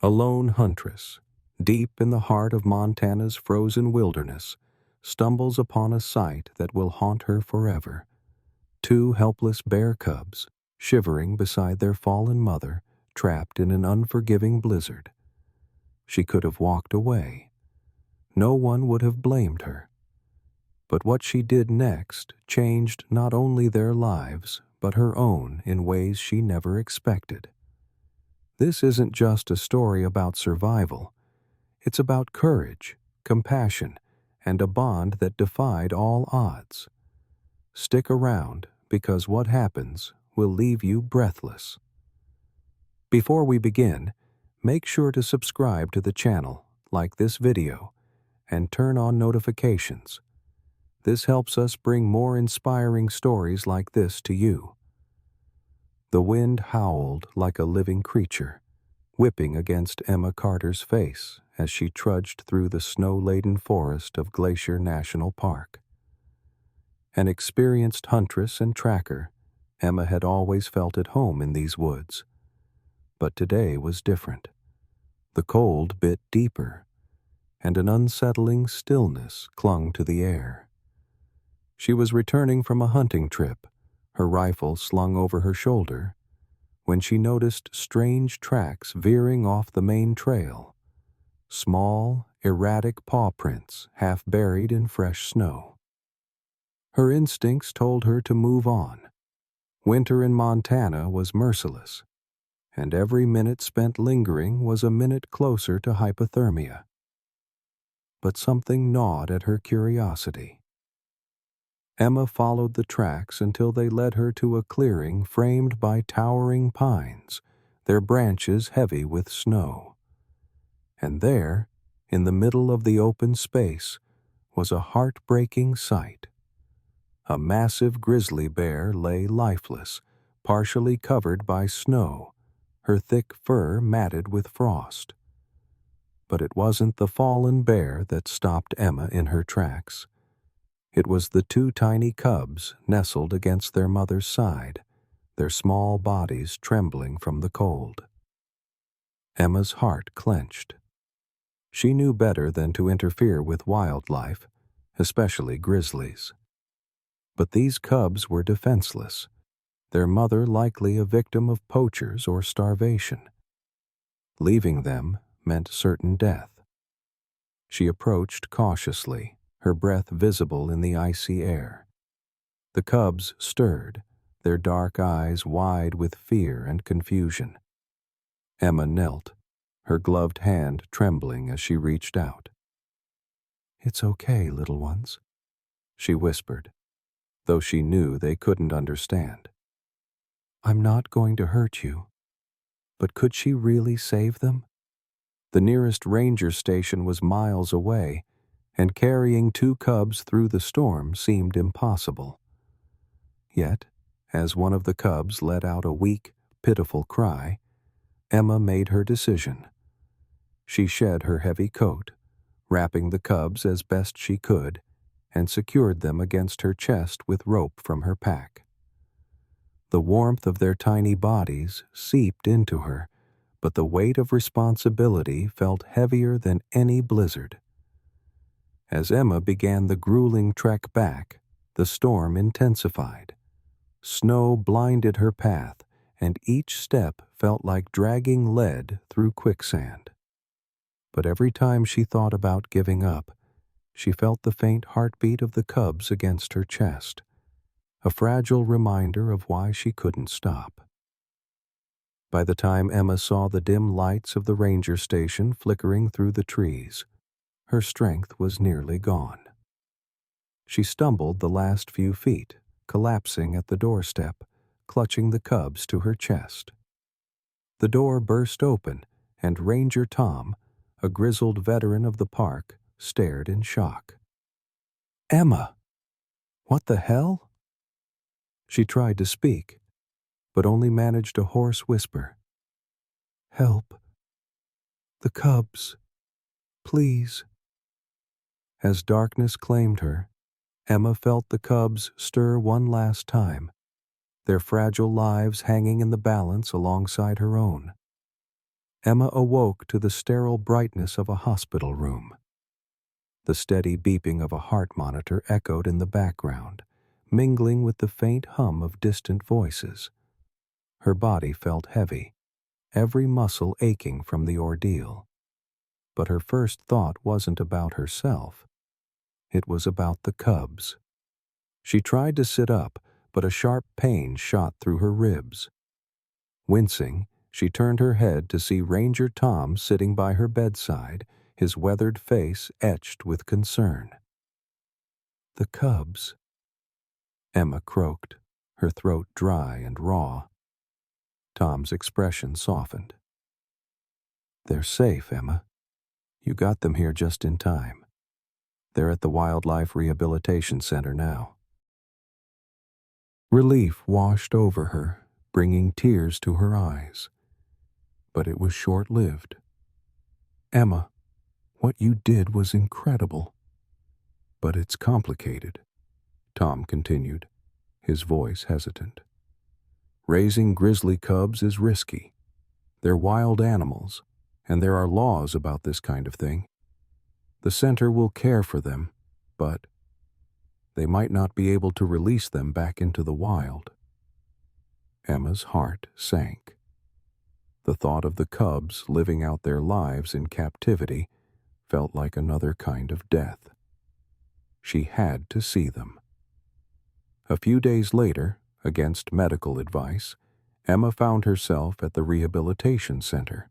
A lone huntress, deep in the heart of Montana's frozen wilderness, stumbles upon a sight that will haunt her forever. Two helpless bear cubs, shivering beside their fallen mother, trapped in an unforgiving blizzard. She could have walked away. No one would have blamed her. But what she did next changed not only their lives, but her own in ways she never expected. This isn't just a story about survival. It's about courage, compassion, and a bond that defied all odds. Stick around, because what happens will leave you breathless. Before we begin, make sure to subscribe to the channel, like this video, and turn on notifications. This helps us bring more inspiring stories like this to you. The wind howled like a living creature, whipping against Emma Carter's face as she trudged through the snow-laden forest of Glacier National Park. An experienced huntress and tracker, Emma had always felt at home in these woods. But today was different. The cold bit deeper, and an unsettling stillness clung to the air. She was returning from a hunting trip, her rifle slung over her shoulder, when she noticed strange tracks veering off the main trail. Small, erratic paw prints half buried in fresh snow. Her instincts told her to move on. Winter in Montana was merciless, and every minute spent lingering was a minute closer to hypothermia. But something gnawed at her curiosity. Emma followed the tracks until they led her to a clearing framed by towering pines, their branches heavy with snow. And there, in the middle of the open space, was a heartbreaking sight. A massive grizzly bear lay lifeless, partially covered by snow, her thick fur matted with frost. But it wasn't the fallen bear that stopped Emma in her tracks. It was the two tiny cubs nestled against their mother's side, their small bodies trembling from the cold. Emma's heart clenched. She knew better than to interfere with wildlife, especially grizzlies. But these cubs were defenseless, their mother likely a victim of poachers or starvation. Leaving them meant certain death. She approached cautiously, her breath visible in the icy air. The cubs stirred, their dark eyes wide with fear and confusion. Emma knelt, her gloved hand trembling as she reached out. "It's okay, little ones," she whispered, though she knew they couldn't understand. "I'm not going to hurt you." But could she really save them? The nearest ranger station was miles away, and carrying two cubs through the storm seemed impossible. Yet, as one of the cubs let out a weak, pitiful cry, Emma made her decision. She shed her heavy coat, wrapping the cubs as best she could, and secured them against her chest with rope from her pack. The warmth of their tiny bodies seeped into her, but the weight of responsibility felt heavier than any blizzard. As Emma began the grueling trek back, the storm intensified. Snow blinded her path, and each step felt like dragging lead through quicksand. But every time she thought about giving up, she felt the faint heartbeat of the cubs against her chest, a fragile reminder of why she couldn't stop. By the time Emma saw the dim lights of the ranger station flickering through the trees, her strength was nearly gone. She stumbled the last few feet, collapsing at the doorstep, clutching the cubs to her chest. The door burst open, and Ranger Tom, a grizzled veteran of the park, stared in shock. "Emma! What the hell?" She tried to speak, but only managed a hoarse whisper. "Help. The cubs. Please." As darkness claimed her, Emma felt the cubs stir one last time, their fragile lives hanging in the balance alongside her own. Emma awoke to the sterile brightness of a hospital room. The steady beeping of a heart monitor echoed in the background, mingling with the faint hum of distant voices. Her body felt heavy, every muscle aching from the ordeal. But her first thought wasn't about herself. It was about the cubs. She tried to sit up, but a sharp pain shot through her ribs. Wincing, she turned her head to see Ranger Tom sitting by her bedside, his weathered face etched with concern. "The cubs," Emma croaked, her throat dry and raw. Tom's expression softened. "They're safe, Emma. You got them here just in time. They're at the Wildlife Rehabilitation Center now." Relief washed over her, bringing tears to her eyes. But it was short-lived. "Emma, what you did was incredible." "But it's complicated," Tom continued, his voice hesitant. "Raising grizzly cubs is risky. They're wild animals, and there are laws about this kind of thing. The center will care for them, but they might not be able to release them back into the wild." Emma's heart sank. The thought of the cubs living out their lives in captivity felt like another kind of death. She had to see them. A few days later, against medical advice, Emma found herself at the rehabilitation center.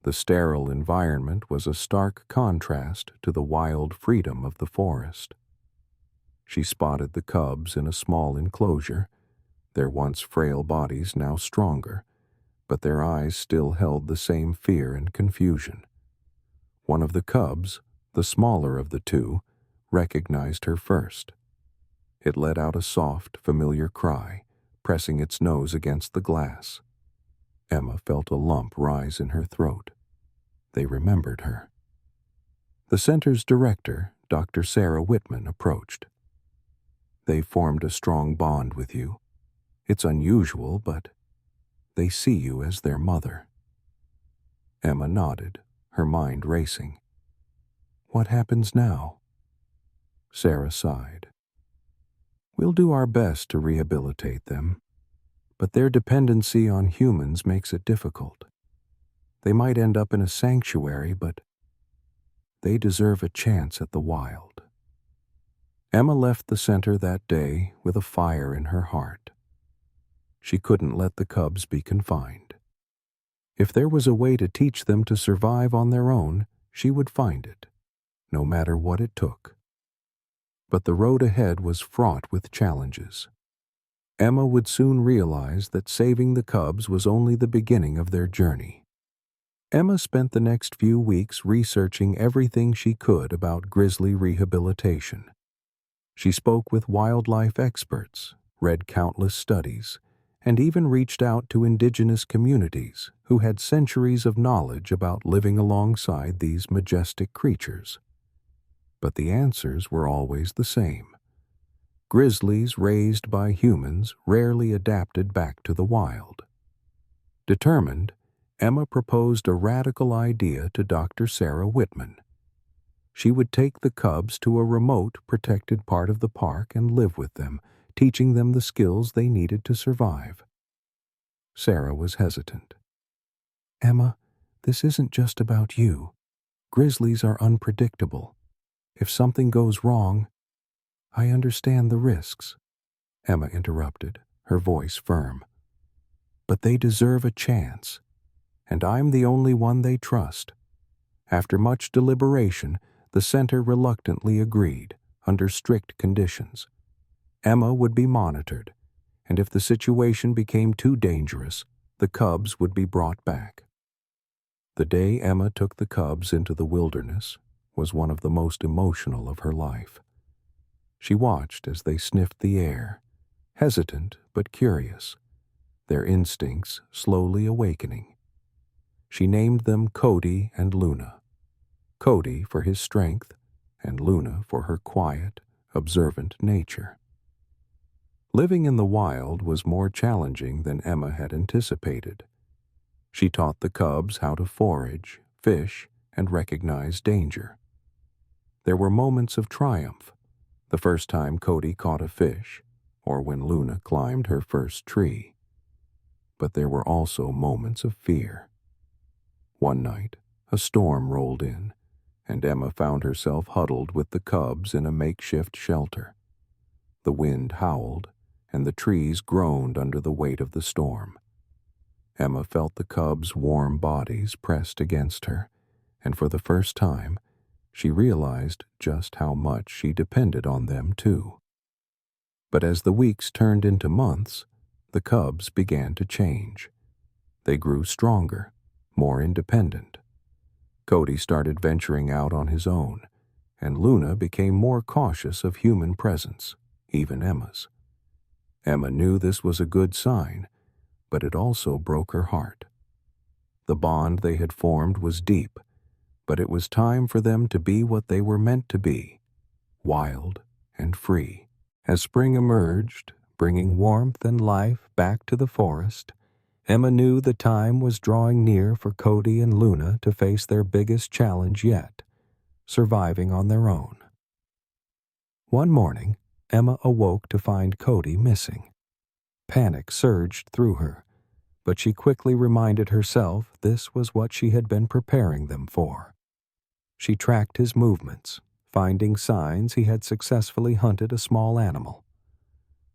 The sterile environment was a stark contrast to the wild freedom of the forest. She spotted the cubs in a small enclosure, their once frail bodies now stronger, but their eyes still held the same fear and confusion. One of the cubs, the smaller of the two, recognized her first. It let out a soft, familiar cry, pressing its nose against the glass. Emma felt a lump rise in her throat. They remembered her. The center's director, Dr. Sarah Whitman, approached. "They formed a strong bond with you. It's unusual, but they see you as their mother." Emma nodded, her mind racing. "What happens now?" Sarah sighed. "We'll do our best to rehabilitate them, but their dependency on humans makes it difficult. They might end up in a sanctuary, but they deserve a chance at the wild." Emma left the center that day with a fire in her heart. She couldn't let the cubs be confined. If there was a way to teach them to survive on their own, she would find it, no matter what it took. But the road ahead was fraught with challenges. Emma would soon realize that saving the cubs was only the beginning of their journey. Emma spent the next few weeks researching everything she could about grizzly rehabilitation. She spoke with wildlife experts, read countless studies, and even reached out to indigenous communities who had centuries of knowledge about living alongside these majestic creatures. But the answers were always the same. Grizzlies raised by humans rarely adapted back to the wild. Determined, Emma proposed a radical idea to Dr. Sarah Whitman. She would take the cubs to a remote, protected part of the park and live with them, teaching them the skills they needed to survive. Sarah was hesitant. "Emma, this isn't just about you. Grizzlies are unpredictable. If something goes wrong—" "I understand the risks," Emma interrupted, her voice firm. "But they deserve a chance, and I'm the only one they trust." After much deliberation, the center reluctantly agreed, under strict conditions. Emma would be monitored, and if the situation became too dangerous, the cubs would be brought back. The day Emma took the cubs into the wilderness was one of the most emotional of her life. She watched as they sniffed the air, hesitant but curious, their instincts slowly awakening. She named them Cody and Luna. Cody for his strength, and Luna for her quiet, observant nature. Living in the wild was more challenging than Emma had anticipated. She taught the cubs how to forage, fish, and recognize danger. There were moments of triumph, the first time Cody caught a fish, or when Luna climbed her first tree. But there were also moments of fear. One night, a storm rolled in, and Emma found herself huddled with the cubs in a makeshift shelter. The wind howled, and the trees groaned under the weight of the storm. Emma felt the cubs' warm bodies pressed against her, and for the first time, she realized just how much she depended on them too. But as the weeks turned into months, the cubs began to change. They grew stronger, more independent. Cody started venturing out on his own, and Luna became more cautious of human presence, even Emma's. Emma knew this was a good sign, but it also broke her heart. The bond they had formed was deep, but it was time for them to be what they were meant to be, wild and free. As spring emerged, bringing warmth and life back to the forest, Emma knew the time was drawing near for Cody and Luna to face their biggest challenge yet, surviving on their own. One morning, Emma awoke to find Cody missing. Panic surged through her, but she quickly reminded herself this was what she had been preparing them for. She tracked his movements, finding signs he had successfully hunted a small animal.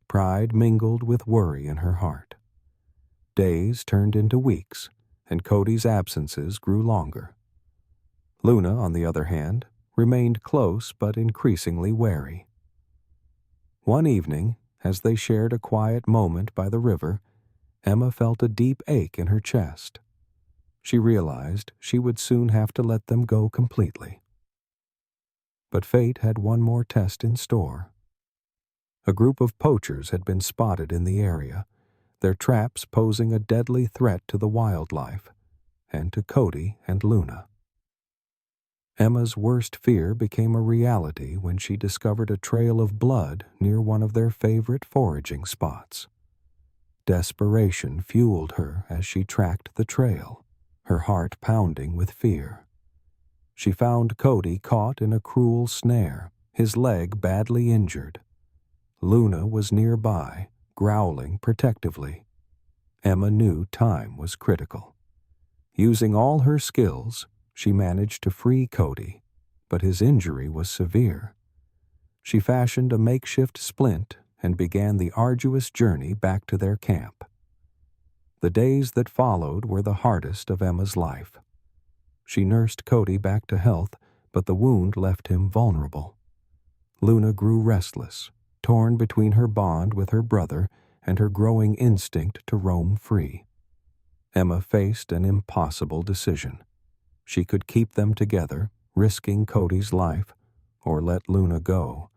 Pride mingled with worry in her heart. Days turned into weeks, and Cody's absences grew longer. Luna, on the other hand, remained close but increasingly wary. One evening, as they shared a quiet moment by the river, Emma felt a deep ache in her chest. She realized she would soon have to let them go completely. But fate had one more test in store. A group of poachers had been spotted in the area, their traps posing a deadly threat to the wildlife, and to Cody and Luna. Emma's worst fear became a reality when she discovered a trail of blood near one of their favorite foraging spots. Desperation fueled her as she tracked the trail, her heart pounding with fear. She found Cody caught in a cruel snare, his leg badly injured. Luna was nearby, growling protectively. Emma knew time was critical. Using all her skills, she managed to free Cody, but his injury was severe. She fashioned a makeshift splint and began the arduous journey back to their camp. The days that followed were the hardest of Emma's life. She nursed Cody back to health, but the wound left him vulnerable. Luna grew restless, torn between her bond with her brother and her growing instinct to roam free. Emma faced an impossible decision. She could keep them together, risking Cody's life, or let Luna go,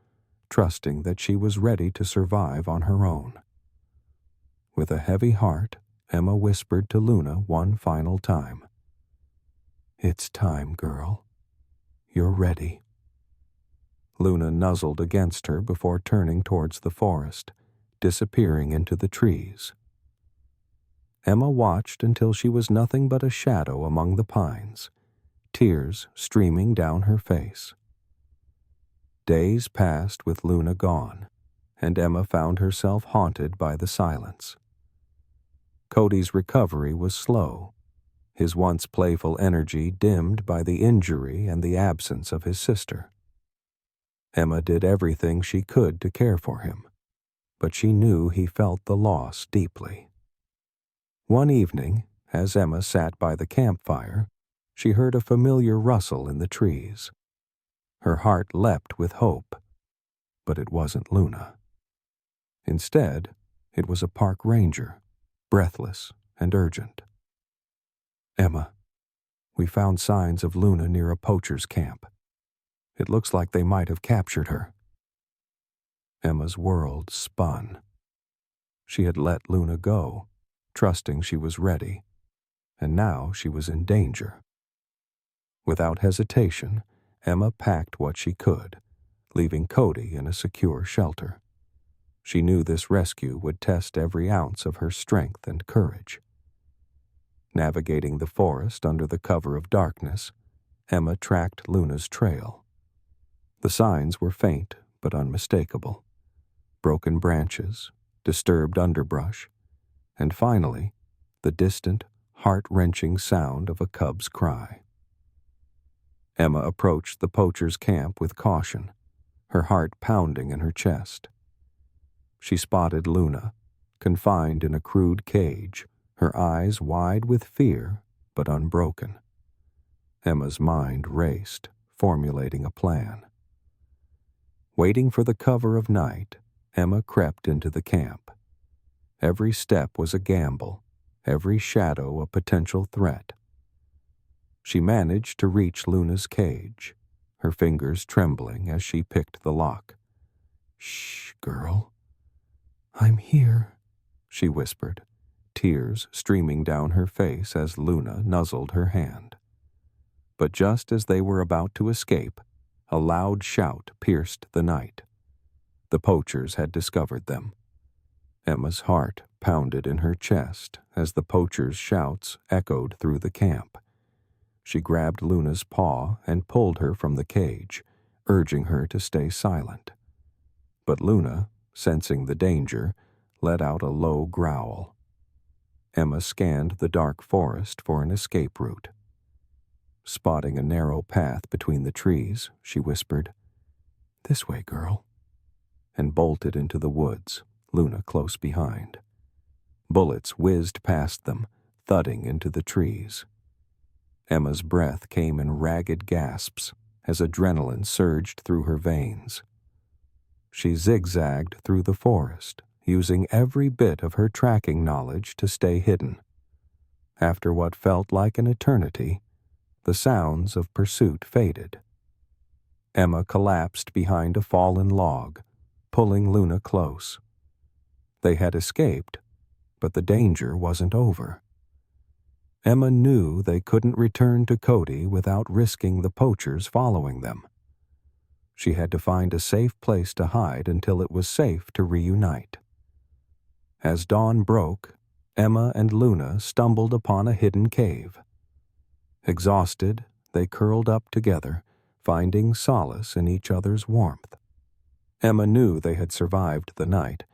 trusting that she was ready to survive on her own. With a heavy heart, Emma whispered to Luna one final time, "It's time, girl. You're ready." Luna nuzzled against her before turning towards the forest, disappearing into the trees. Emma watched until she was nothing but a shadow among the pines, tears streaming down her face. Days passed with Luna gone, and Emma found herself haunted by the silence. Cody's recovery was slow, his once playful energy dimmed by the injury and the absence of his sister. Emma did everything she could to care for him, but she knew he felt the loss deeply. One evening, as Emma sat by the campfire, she heard a familiar rustle in the trees. Her heart leapt with hope, but it wasn't Luna. Instead, it was a park ranger, breathless and urgent. "Emma, we found signs of Luna near a poacher's camp. It looks like they might have captured her." Emma's world spun. She had let Luna go, trusting she was ready, and now she was in danger. Without hesitation, Emma packed what she could, leaving Cody in a secure shelter. She knew this rescue would test every ounce of her strength and courage. Navigating the forest under the cover of darkness, Emma tracked Luna's trail. The signs were faint but unmistakable. Broken branches, disturbed underbrush, and finally, the distant, heart-wrenching sound of a cub's cry. Emma approached the poacher's camp with caution, her heart pounding in her chest. She spotted Luna, confined in a crude cage, her eyes wide with fear but unbroken. Emma's mind raced, formulating a plan. Waiting for the cover of night, Emma crept into the camp. Every step was a gamble, every shadow a potential threat. She managed to reach Luna's cage, her fingers trembling as she picked the lock. "Shh, girl. I'm here," she whispered, tears streaming down her face as Luna nuzzled her hand. But just as they were about to escape, a loud shout pierced the night. The poachers had discovered them. Emma's heart pounded in her chest as the poachers' shouts echoed through the camp. She grabbed Luna's paw and pulled her from the cage, urging her to stay silent. But Luna, sensing the danger, let out a low growl. Emma scanned the dark forest for an escape route. Spotting a narrow path between the trees, she whispered, "This way, girl," and bolted into the woods, Luna close behind. Bullets whizzed past them, thudding into the trees. Emma's breath came in ragged gasps as adrenaline surged through her veins. She zigzagged through the forest, using every bit of her tracking knowledge to stay hidden. After what felt like an eternity, the sounds of pursuit faded. Emma collapsed behind a fallen log, pulling Luna close. They had escaped, but the danger wasn't over. Emma knew they couldn't return to Cody without risking the poachers following them. She had to find a safe place to hide until it was safe to reunite. As dawn broke, Emma and Luna stumbled upon a hidden cave. Exhausted, they curled up together, finding solace in each other's warmth. Emma knew they had survived the night,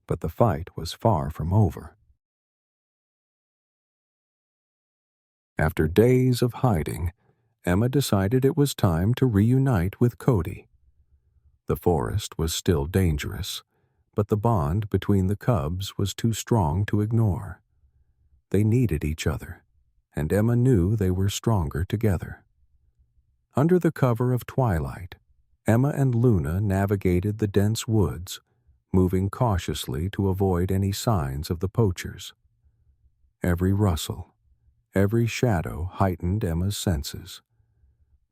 but the fight was far from over. After days of hiding, Emma decided it was time to reunite with Cody. The forest was still dangerous, but the bond between the cubs was too strong to ignore. They needed each other, and Emma knew they were stronger together. Under the cover of twilight, Emma and Luna navigated the dense woods, moving cautiously to avoid any signs of the poachers. Every rustle, every shadow heightened Emma's senses,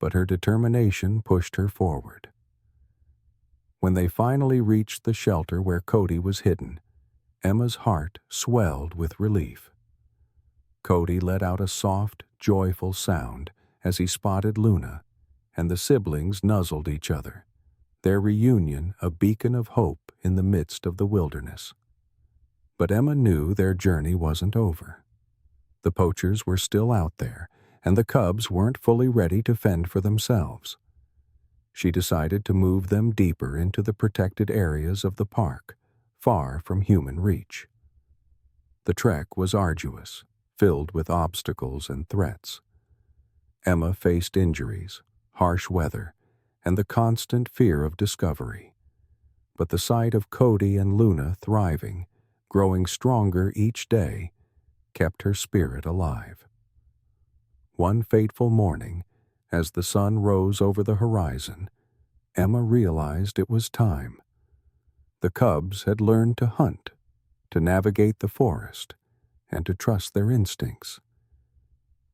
but her determination pushed her forward. When they finally reached the shelter where Cody was hidden, Emma's heart swelled with relief. Cody let out a soft, joyful sound as he spotted Luna, and the siblings nuzzled each other, their reunion a beacon of hope in the midst of the wilderness. But Emma knew their journey wasn't over. The poachers were still out there, and the cubs weren't fully ready to fend for themselves. She decided to move them deeper into the protected areas of the park, far from human reach. The trek was arduous, filled with obstacles and threats. Emma faced injuries, harsh weather, and the constant fear of discovery. But the sight of Cody and Luna thriving, growing stronger each day, kept her spirit alive. One fateful morning, as the sun rose over the horizon, Emma realized it was time. The cubs had learned to hunt, to navigate the forest, and to trust their instincts.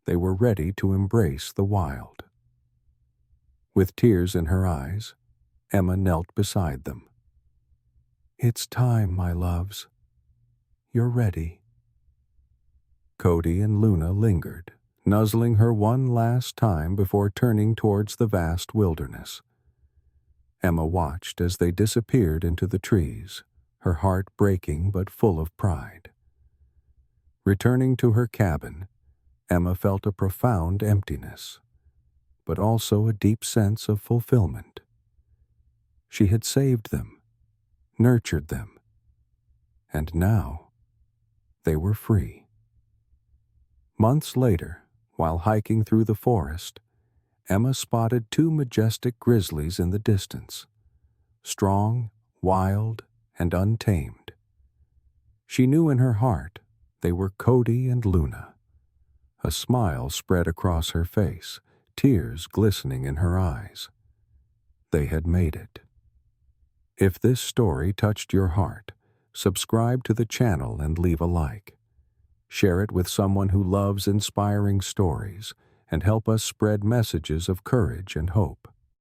They were ready to embrace the wild. With tears in her eyes, Emma knelt beside them. "It's time, my loves. You're ready." Cody and Luna lingered, nuzzling her one last time before turning towards the vast wilderness. Emma watched as they disappeared into the trees, her heart breaking but full of pride. Returning to her cabin, Emma felt a profound emptiness, but also a deep sense of fulfillment. She had saved them, nurtured them, and now they were free. Months later, while hiking through the forest, Emma spotted two majestic grizzlies in the distance, strong, wild, and untamed. She knew in her heart they were Cody and Luna. A smile spread across her face, tears glistening in her eyes. They had made it. If this story touched your heart, subscribe to the channel and leave a like. Share it with someone who loves inspiring stories and help us spread messages of courage and hope.